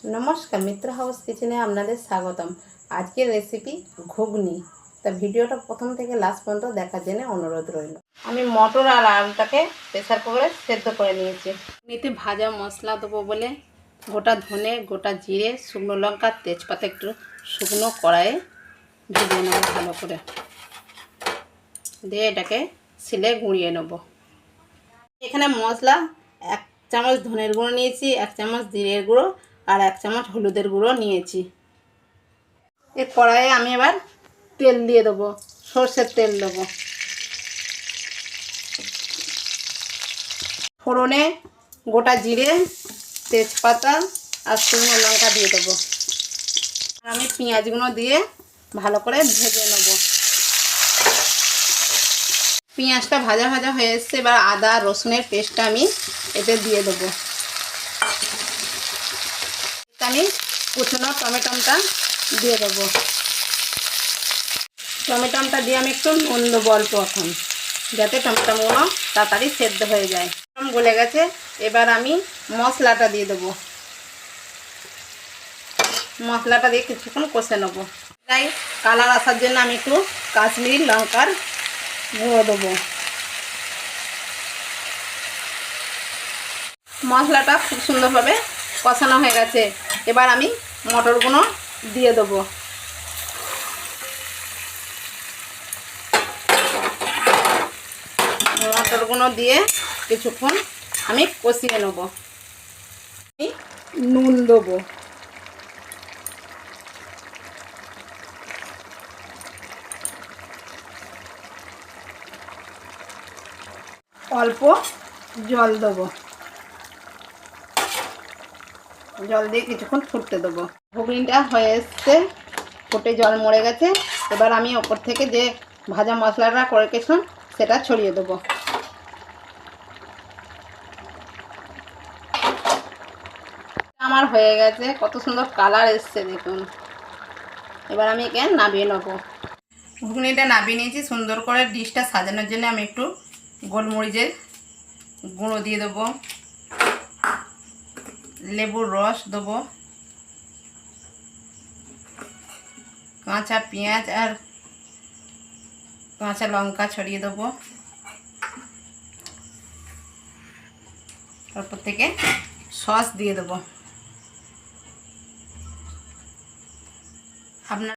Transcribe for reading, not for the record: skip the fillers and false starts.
नमस्कार मित्र हाउस किचेने आपनादेर स्वागतम। आजकेर रेसिपि घुगनी। ता भिडियोटा प्रथम थेके लास्ट पर्यन्त देखार जन्य अनुरोध रइल। आमी मटर और आलुटाके प्रेसार कुकारे सेদ্ধ करे निয়েছি। नीते भाजा मसला देबो बोले गोटा धने गोटा जिरे शुकनो लंका तेजपाता एकटु शुकनो कड़ाइये ভিজিয়ে নেব ভালো করে, দিয়ে এটাকে সিলে গুঁড়িয়ে নেব। এখানে মশলা 1 চামচ ধনের গুঁড়ো নিয়েছি, 1 চামচ জিরের গুঁড়ো আর 1 চামচ হলুদের গুঁড়ো নিয়েছি। এই কড়াইয়ে আমি এবার তেল দিয়ে দেব, সরষের তেল দেব। ফোড়নে গোটা জিরে তেজপাতা আর শুকনো লঙ্কা দিয়ে দেব। আমি পেঁয়াজগুলো দিয়ে ভালো করে ভেজে নেব। পেঁয়াজটা ভাজা ভাজা হয়ে এসছে, এবার আদা রসুনের পেস্টটা আমি এতে দিয়ে দেব। আমি কুচনো টমেটোটা দিয়ে দেবো। টমেটোটা দিয়ে আমি একটু নুন দেবো অল্প এখন, যাতে টমেটোগুলো তাড়াতাড়ি সেদ্ধ হয়ে যায়। গলে গেছে, এবার আমি মশলাটা দিয়ে দেবো। মশলাটা দিয়ে কিছুক্ষণ কষে নেবো। তাই কালার আসার জন্য আমি একটু কাশ্মীরি লঙ্কার গুঁড়ো দেবো। মশলাটা খুব সুন্দরভাবে কষানো হয়ে গেছে, এবার আমি মটরগুলো দিয়ে দেবো। মটরগুলো দিয়ে কিছুক্ষণ আমি কষিয়ে নেব। নুন দেবো, অল্প জল দেবো। জল দিয়ে কিছুক্ষণ ফুটতে দেবো। ঘুগনিটা হয়ে এসছে, ফুটে জল মরে গেছে। এবার আমি ওপর থেকে যে ভাজা মশলাটা করে রেখেছিলাম সেটা ছড়িয়ে দেবো। আমার হয়ে গেছে, কত সুন্দর কালার এসছে দেখুন। এবার আমি একে নামিয়ে নেবো। ঘুগনিটা নামিয়ে নিয়েছি। সুন্দর করে ডিশটা সাজানোর জন্য আমি একটু গোলমরিচের গুঁড়ো দিয়ে দেবো, লেবুর রস দেবো, কাঁচা পেঁয়াজ আর কাঁচা লঙ্কা ছড়িয়ে দেবো। তারপর থেকে সস দিয়ে দেবো।